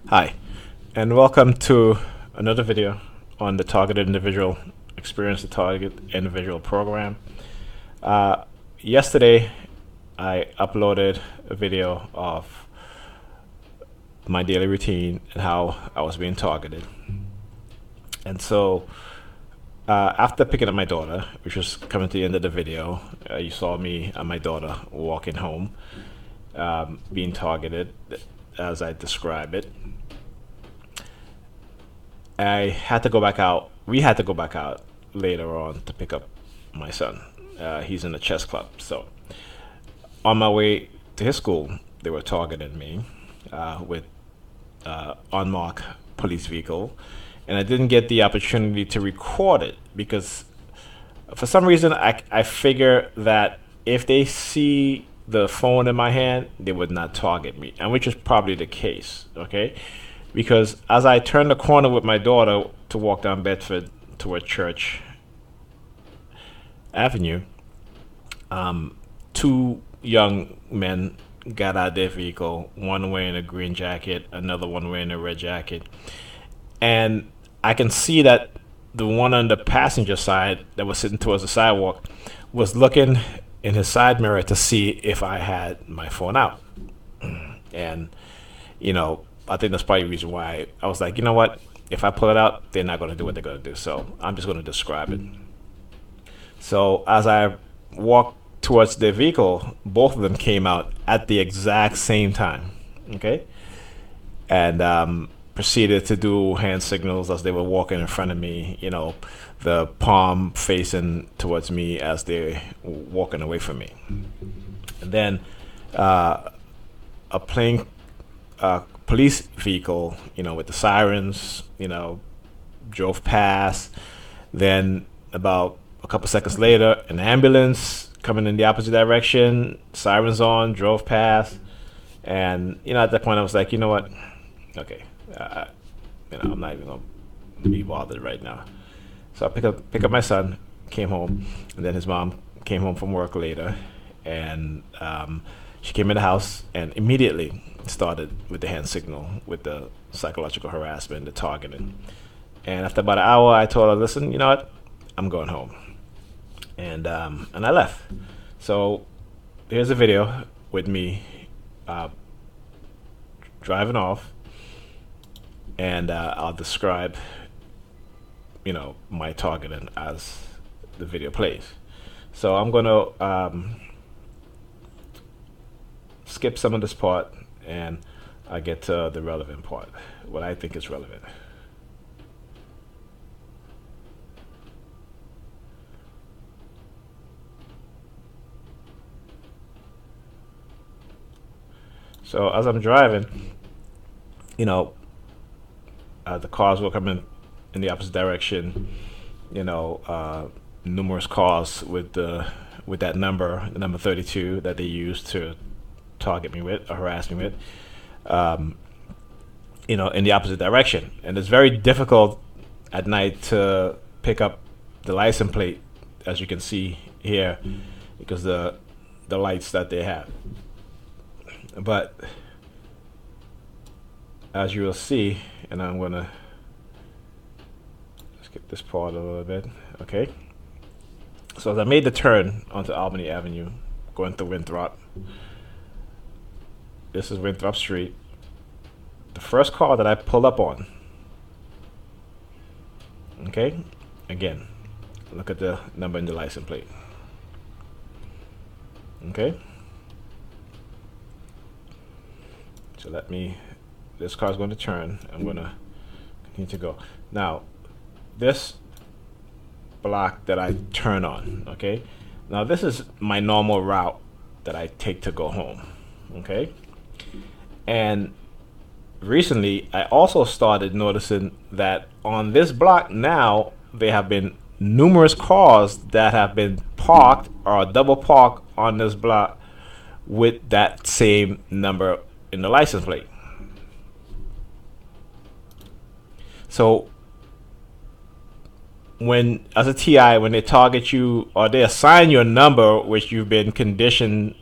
Hi, and welcome to another video on the Targeted Individual Experience the Target Individual program. Yesterday, I uploaded a video of my daily routine and how I was being targeted. And so, after picking up my daughter, which was coming to the end of the video, you saw me and my daughter walking home, being targeted as I describe it. I had to go back out. We had to go back out later on to pick up my son. He's in the chess club. So on my way to his school, they were targeting me with unmarked police vehicle, and I didn't get the opportunity to record it because for some reason I figure that if they see the phone in my hand, they would not target me, and which is probably the case. Okay, because as I turned the corner with my daughter to walk down Bedford toward Church Avenue, two young men got out of their vehicle, one wearing a green jacket, another one wearing a red jacket. And I can see that the one on the passenger side that was sitting towards the sidewalk was looking in his side mirror to see if I had my phone out. And, I think that's probably the reason why I was like, you know what? If I pull it out, they're not going to do what they're going to do. So I'm just going to describe it. So as I walked towards their vehicle, both of them came out at the exact same time. Okay. And proceeded to do hand signals as they were walking in front of me, the palm facing towards me as they're walking away from me. And then a plain police vehicle, with the sirens, drove past. Then about a couple seconds later, an ambulance coming in the opposite direction, sirens on, drove past. And, at that point I was like, you know what? Okay. I'm not even going to be bothered right now. So I pick up my son, came home, and then his mom came home from work later. And she came in the house and immediately started with the hand signal, with the psychological harassment, the targeting. And after about an hour, I told her, listen, you know what? I'm going home. And I left. So here's a video with me driving off. And I'll describe, my targeting as the video plays. So I'm going to skip some of this part, and I get to the relevant part, what I think is relevant. So as I'm driving, the cars were coming in the opposite direction. Numerous cars with that number, the number 32 that they used to target me with or harass me with, in the opposite direction. And it's very difficult at night to pick up the license plate, as you can see here, because the lights that they have. But as you will see, and I'm gonna skip this part a little bit. Okay. So as I made the turn onto Albany Avenue, going through Winthrop. This is Winthrop Street. The first car that I pull up on. Okay. Again, look at the number in the license plate. Okay. So this car is going to turn. I'm going to continue to go. Now, this block that I turn on, okay? Now, this is my normal route that I take to go home, okay? And recently, I also started noticing that on this block now, there have been numerous cars that have been parked or double parked on this block with that same number in the license plate. So when, as a TI, when they target you or they assign you a number which you've been conditioned,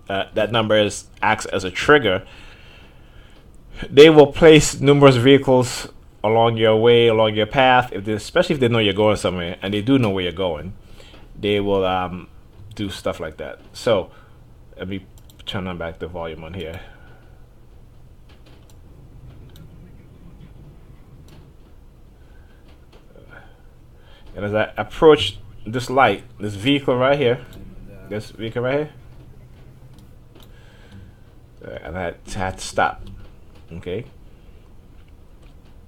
that number acts as a trigger They will place numerous vehicles along your way, along your path, especially if they know you're going somewhere, and they do know where you're going. They will do stuff like that. So let me turn on back the volume on here. And as I approach this light, this vehicle right here, and I had to stop. Okay,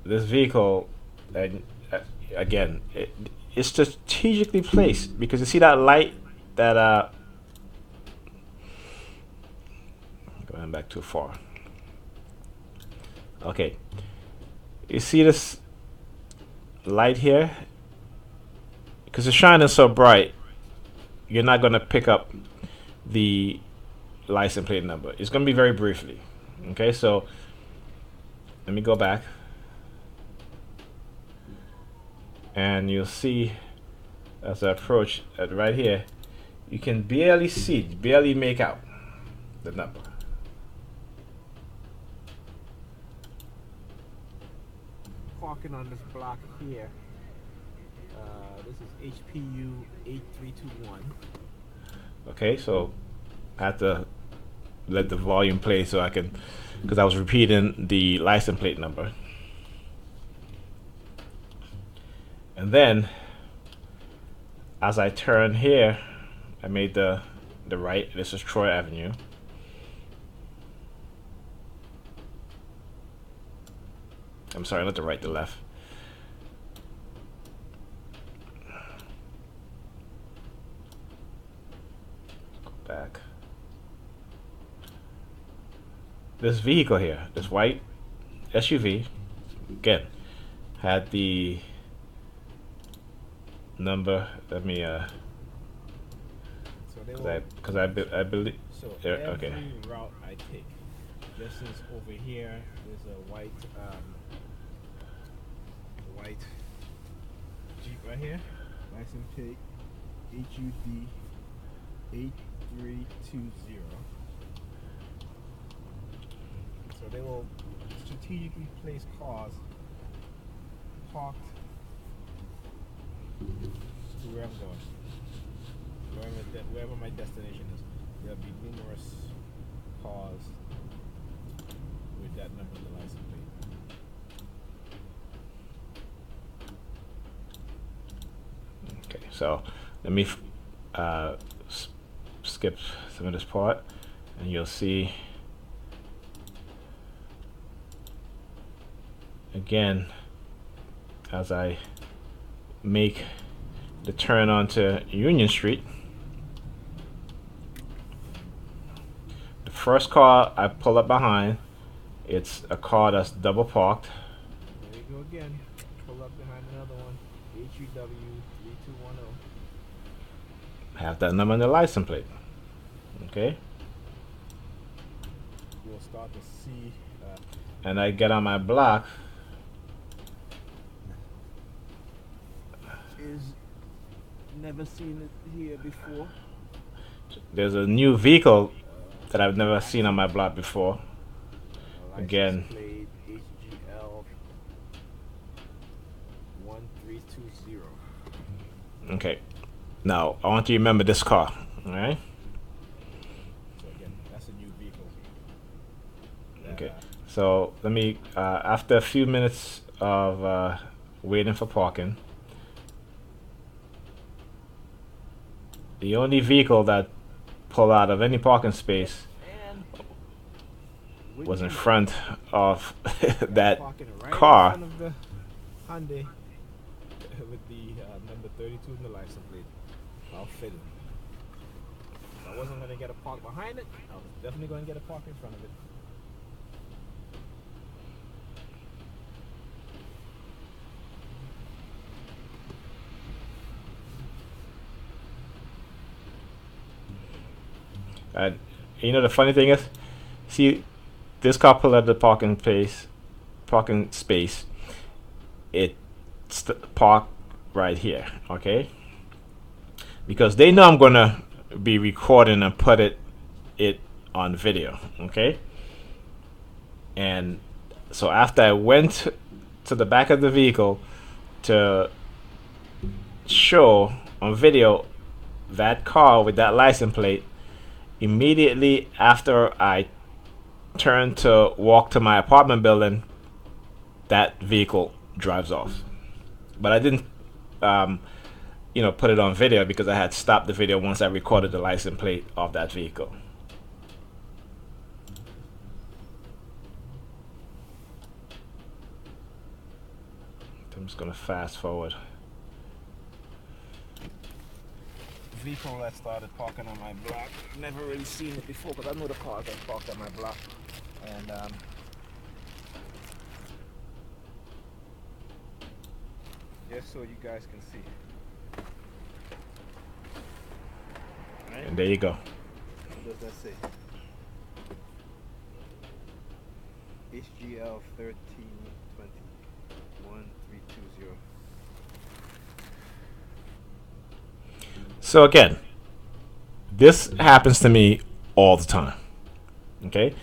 this vehicle, and again, it's strategically placed because you see that light that going back too far. Okay, you see this light here because it's shining so bright. You're not gonna pick up the license plate number. It's gonna be very briefly. Okay, so let me go back, and you'll see as I approach right here, you can barely make out the number. Parking on this block here. This is HPU 8321. Okay, so I have to let the volume play so I can, because I was repeating the license plate number. And then as I turn here, I made the right. This is Troy Avenue. I'm sorry, not the right, the left. Go back. This vehicle here, this white SUV, again, had the number. Let me because I believe. So There, every okay. route I take, just as over here, there's a white Jeep right here, license plate HUD 8320. So they will strategically place cars parked to where I'm going, wherever my destination is. There'll be numerous cars with that number on the license plate. Okay, so let me skip some of this part, and you'll see again as I make the turn onto Union Street. The first car I pull up behind, it's a car that's double parked. There you go again. Pull up behind another one. HUW 3210. Have that number on the license plate. Okay. We'll start to see. And I get on my block. Is never seen it here before. There's a new vehicle that I've never seen on my block before. Again. Plate HGL 1320. Okay. Now I want you to remember this car. All right. So again, that's a new vehicle. Okay. So let me. After a few minutes of waiting for parking, the only vehicle that pulled out of any parking space was in front of that right car. In front of the Hyundai with the number 32 in the license plate. I'll fit it. If I wasn't going to get a park behind it, I was definitely going to get a park in front of it. And you know the funny thing is, see, this car pulled out of the parking space. It's parked right here, okay? Because they know I'm gonna be recording and put it on video, okay? And So after I went to the back of the vehicle to show on video that car with that license plate, immediately after I turned to walk to my apartment building, that vehicle drives off. But I didn't, um, put it on video because I had stopped the video once I recorded the license plate of that vehicle. I'm just gonna fast forward. Vehicle that started parking on my block. Never really seen it before, but I know the cars that parked on my block, and just so you guys can see. Right. And there you go. What does that say? HGL 1320 1320. So again, this happens to me all the time. Okay?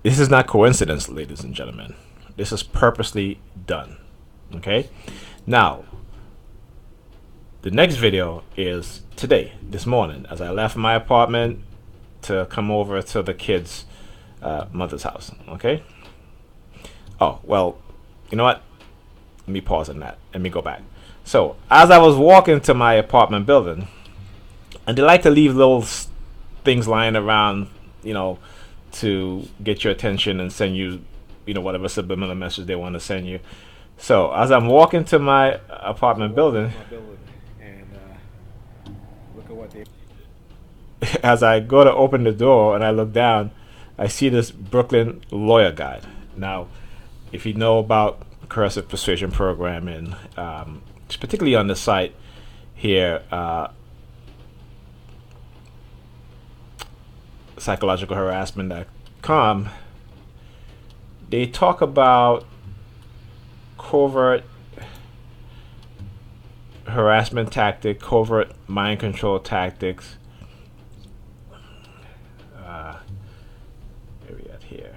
This is not coincidence, ladies and gentlemen. This is purposely done. Okay? Now, the next video is today, this morning, as I left my apartment to come over to the kids' mother's house. Okay? Oh, well, you know what? Let me pause on that. Let me go back. So, as I was walking to my apartment building, and they like to leave little things lying around, to get your attention and send you, whatever subliminal message they want to send you. So, as I'm walking to my apartment building, and look at what they. As I go to open the door and I look down, I see this Brooklyn lawyer guide. Now, if you know about cursive persuasion programming, particularly on the site here, psychologicalharassment.com, they talk about covert harassment tactic, covert mind control tactics. Where we at here?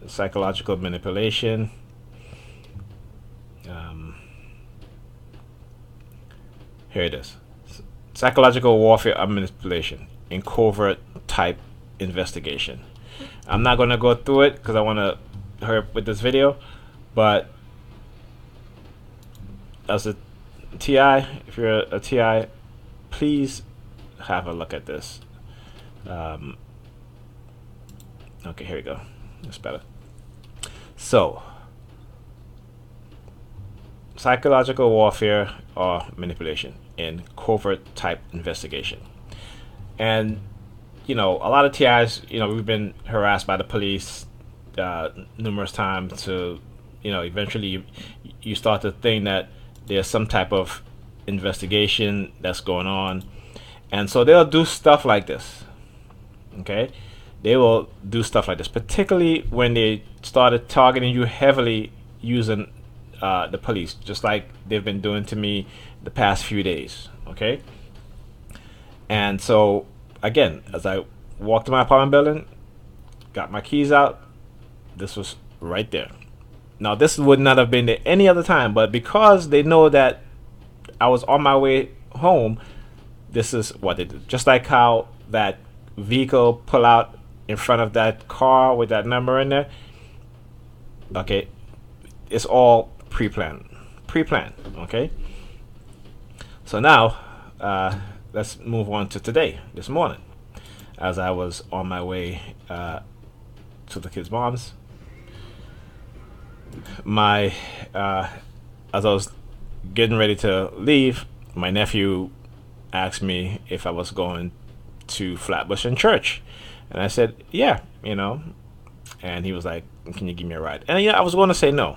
Psychological manipulation. Here it is. Psychological warfare and manipulation in covert type investigation. I'm not going to go through it because I want to hurry up with this video, but as a TI, if you're a TI, please have a look at this. Okay, here we go. That's better. So, psychological warfare or manipulation in covert type investigation. And, a lot of TIs, we've been harassed by the police numerous times to, eventually you start to think that there's some type of investigation that's going on. And so they'll do stuff like this. Okay? They will do stuff like this, particularly when they started targeting you heavily using the police, just like they've been doing to me the past few days. Okay? And so, again, as I walked to my apartment building, got my keys out, this was right there. Now, this would not have been there any other time, but because they know that I was on my way home, this is what they did. Just like how that vehicle pull out in front of that car with that number in there. Okay, it's all pre-planned. Okay. So now, let's move on to today, this morning, as I was on my way to the kids' moms. As I was getting ready to leave, my nephew asked me if I was going to Flatbush in church, and I said, yeah, and he was like, can you give me a ride? And I was going to say no,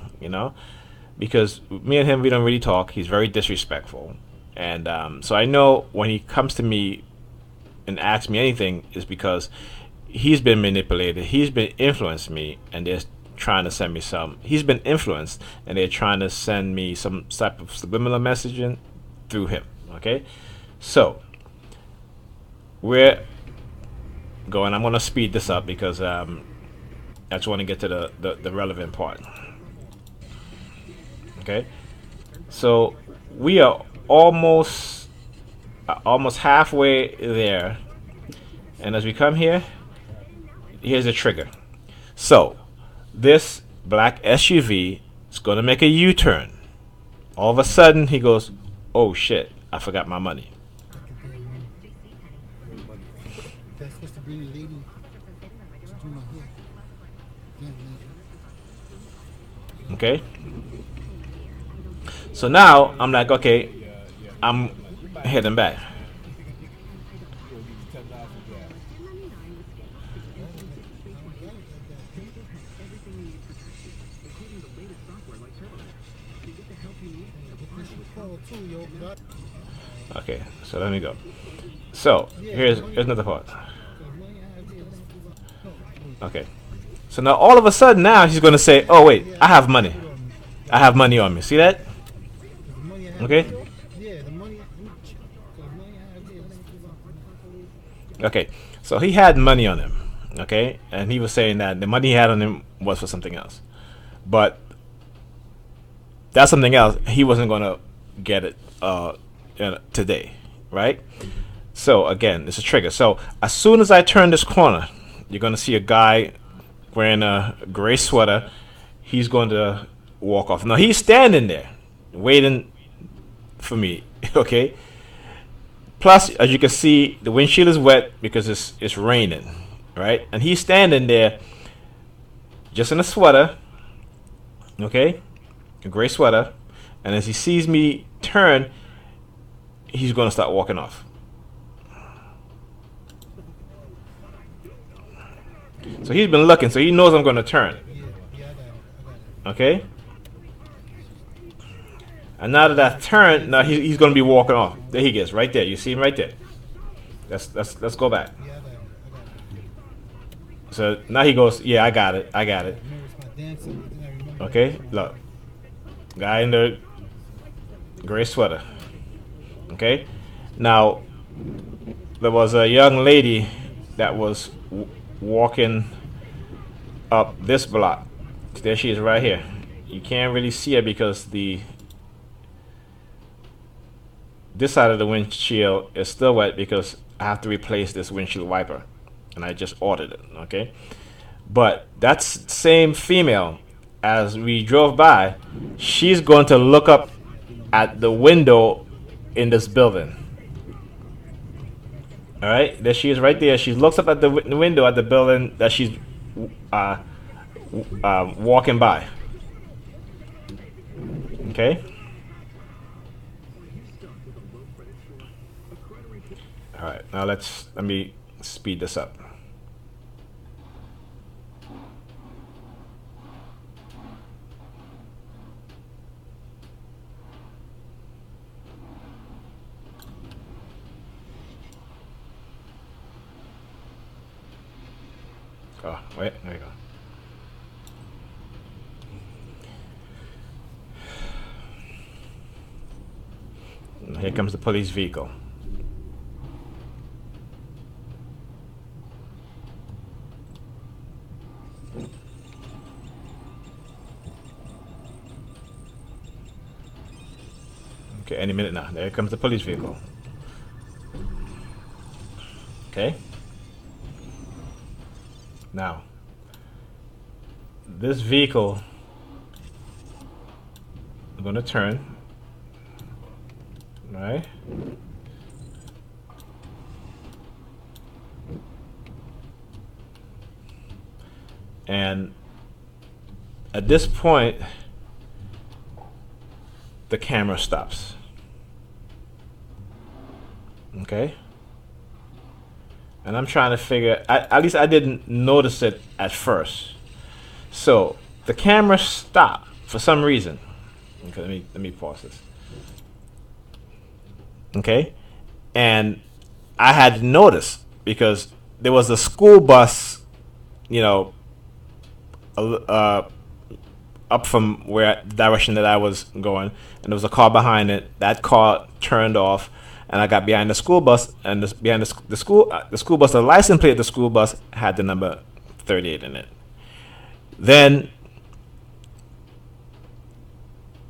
because me and him, we don't really talk. He's very disrespectful, and so I know when he comes to me and asks me anything is because he's been manipulated, he's been influenced me, and they're trying to send me he's been influenced, and they're trying to send me some type of subliminal messaging through him. Okay, so we're going. I'm going to speed this up because I just want to get to the relevant part. Okay, so we are almost halfway there, and as we come here, here's the trigger. So this black SUV is going to make a U-turn. All of a sudden, he goes, "Oh shit! I forgot my money." That's supposed to bring a lady to do my hair. Okay. So now I'm like, okay, I'm heading back. We'll give you $10 for gas. Okay, so let me go. So here's another part. Okay. So now all of a sudden now he's gonna say, "Oh wait, I have money. I have money on me." See that? Okay. Yeah, the money. Okay. So he had money on him. Okay, and he was saying that the money he had on him was for something else, but that's something else. He wasn't gonna get it today, right? So again, it's a trigger. So as soon as I turn this corner, you're gonna see a guy wearing a gray sweater. He's going to walk off. Now he's standing there, waiting for me. Okay. Plus, as you can see, the windshield is wet because it's raining, right? And he's standing there, just in a sweater. Okay, a gray sweater. And as he sees me turn, he's going to start walking off. So he's been looking, so he knows I'm going to turn. Okay? And now that I've turned, now he's going to be walking off. There he gets, right there. You see him right there. Let's go back. So now he goes, "Yeah, I got it. I got it." Okay, look. Guy in the gray sweater. Okay? Now, there was a young lady that was walking up this block. There she is right here. You can't really see her because this side of the windshield is still wet because I have to replace this windshield wiper, and I just ordered it. Okay, but that's same female. As we drove by, she's going to look up at the window in this building. All right, there she is right there. She looks up at the window at the building that she's walking by. Okay. All right, now let me speed this up. Oh, wait, there you go. Here comes the police vehicle. Okay, any minute now. There comes the police vehicle. Okay. Now, this vehicle, I'm going to turn. Right? And at this point, the camera stops. Okay? And I'm trying to figure, at least I didn't notice it at first. So the camera stopped for some reason. Okay, let me pause this. Okay? And I had noticed because there was a school bus, you know, up from where the direction that I was going, and there was a car behind it. That car turned off, and I got behind the school bus, and behind the school bus, the license plate of the school bus had the number 38 in it. Then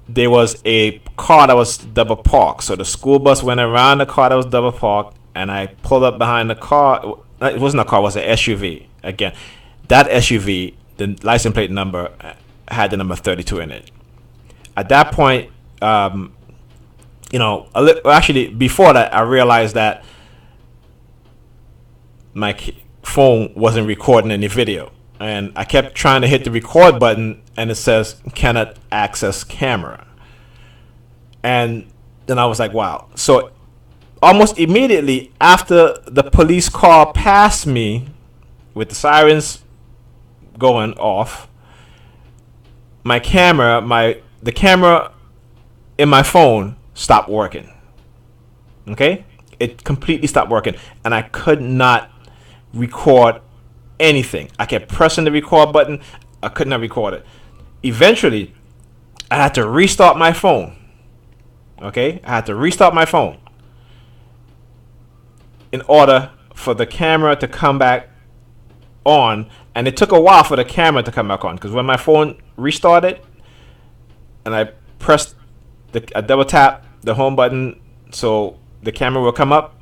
there was a car that was double parked. So the school bus went around the car that was double parked, and I pulled up behind the car. It wasn't a car; it was an SUV. Again, that SUV, the license plate number had the number 32 in it. At that point, actually before that, I realized that my phone wasn't recording any video, and I kept trying to hit the record button, and it says cannot access camera. And then I was like, wow. So almost immediately after the police car passed me with the sirens going off, the camera in my phone stopped working. Okay? It completely stopped working, and I could not record anything. I kept pressing the record button. I could not record it. Eventually, I had to restart my phone. Okay? I had to restart my phone in order for the camera to come back on, and it took a while for the camera to come back on, because when my phone restarted and I pressed I double tap the home button so the camera will come up,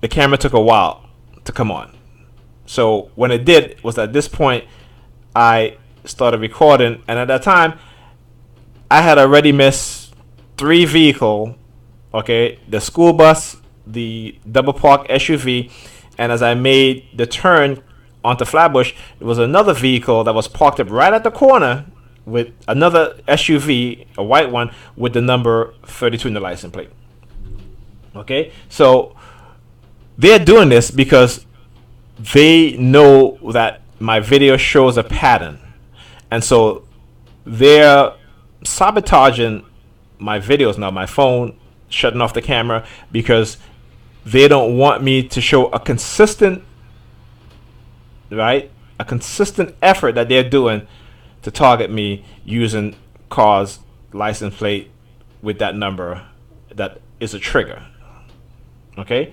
the camera took a while to come on. So when it did was at this point I started recording, and at that time I had already missed 3 vehicles. Okay, the school bus, the double park SUV, and as I made the turn onto Flatbush, there was another vehicle that was parked up right at the corner with another SUV, a white one, with the number 32 in the license plate. Okay, so they're doing this because they know that my video shows a pattern, and so they're sabotaging my videos now, my phone, shutting off the camera, because they don't want me to show a consistent effort that they're doing to target me using cars license plate with that number that is a trigger. Okay,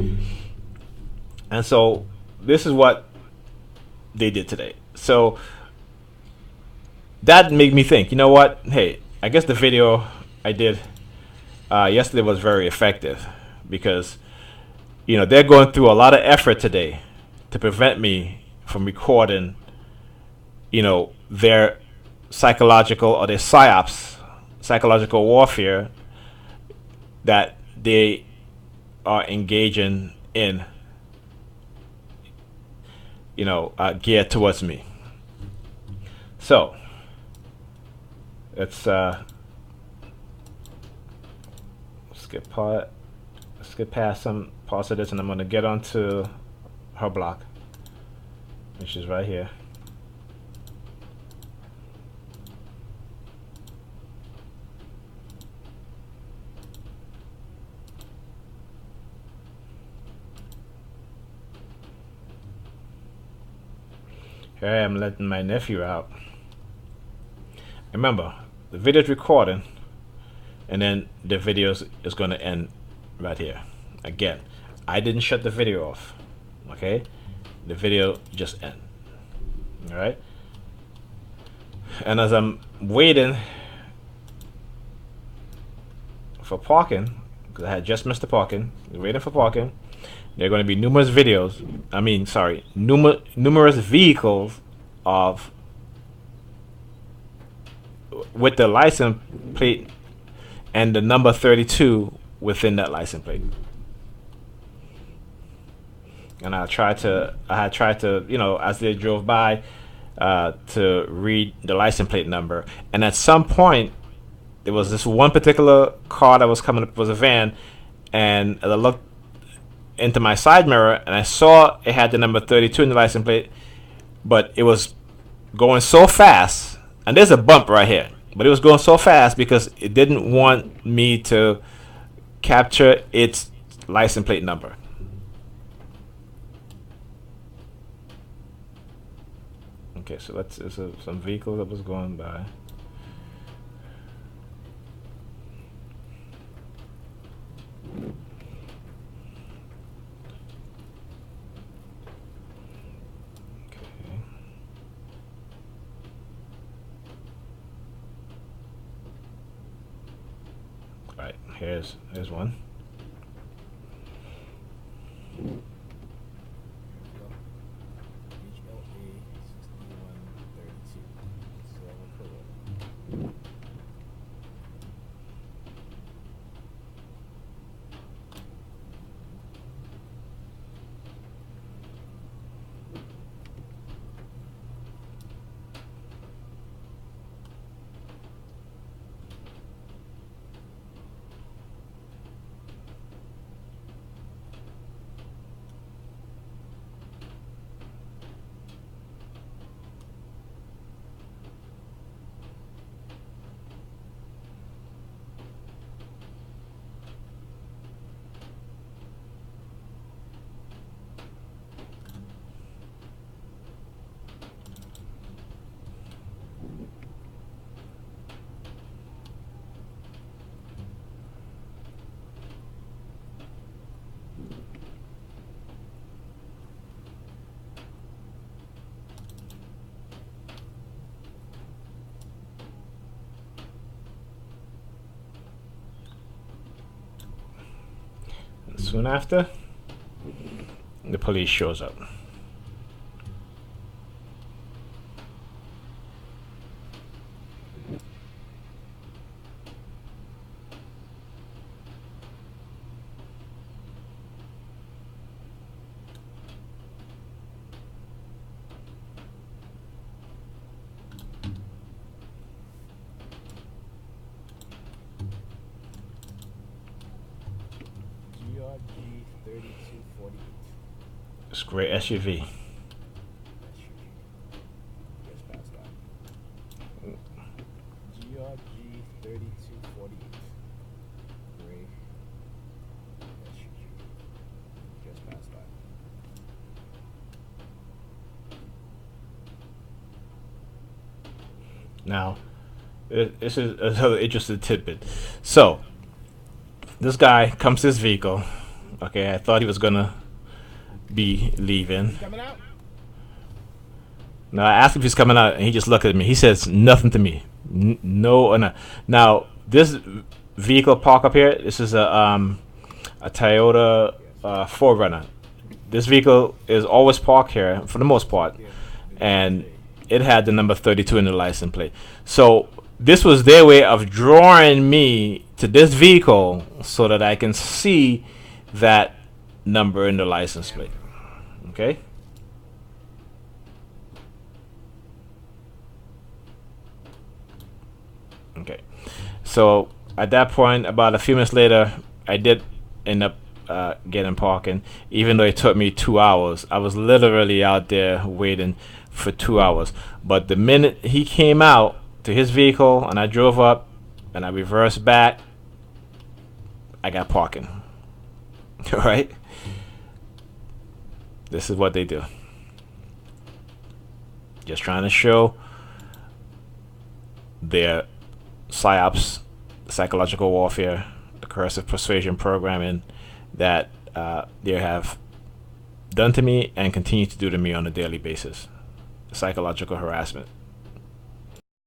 and so this is what they did today. So that made me think, you know what, hey, I guess the video I did yesterday was very effective, because they're going through a lot of effort today to prevent me from recording their psychological, or their psyops, psychological warfare that they are engaging in, geared towards me. So let's skip past some parts of this, and I'm going to get onto her block, which is right here. Here I am letting my nephew out. Remember, the video is recording, and then the video is going to end right here. Again, I didn't shut the video off. Okay, the video just ended. All right, and as I'm waiting for parking, because I had just missed the parking, waiting for parking, there are going to be numerous vehicles with the license plate and the number 32 within that license plate. And I had tried to, as they drove by, to read the license plate number. And at some point, there was this one particular car that was coming up, was a van, and I looked into my side mirror and I saw it had the number 32 in the license plate, but it was going so fast, and there's a bump right here, but it was going so fast because it didn't want me to capture its license plate number. Okay, so there's some vehicle that was going by. Okay. Here's one. Here we go. HLA 6132. Silver Corolla. Soon after, the police shows up. GRG 3248. It's a great SUV. Just past that. GRG 3248. Gray SUV. Just past that. Now, this is another interesting tidbit. So, this guy comes to his vehicle. Okay, I thought he was gonna be leaving. Coming out? Now I asked him if he's coming out, and he just looked at me. He says nothing to me. No, no. Now this vehicle park up here. This is a Toyota 4Runner. This vehicle is always parked here for the most part, and it had the number 32 in the license plate. So this was their way of drawing me to this vehicle so that I can see that number in the license plate. Okay. Okay. So at that point, about a few minutes later, I did end up getting parking, even though it took me 2 hours. I was literally out there waiting for 2 hours. But the minute he came out to his vehicle and I drove up and I reversed back, I got parking. All right. This is what they do. Just trying to show their psyops, psychological warfare, the coercive persuasion programming that they have done to me and continue to do to me on a daily basis. Psychological harassment.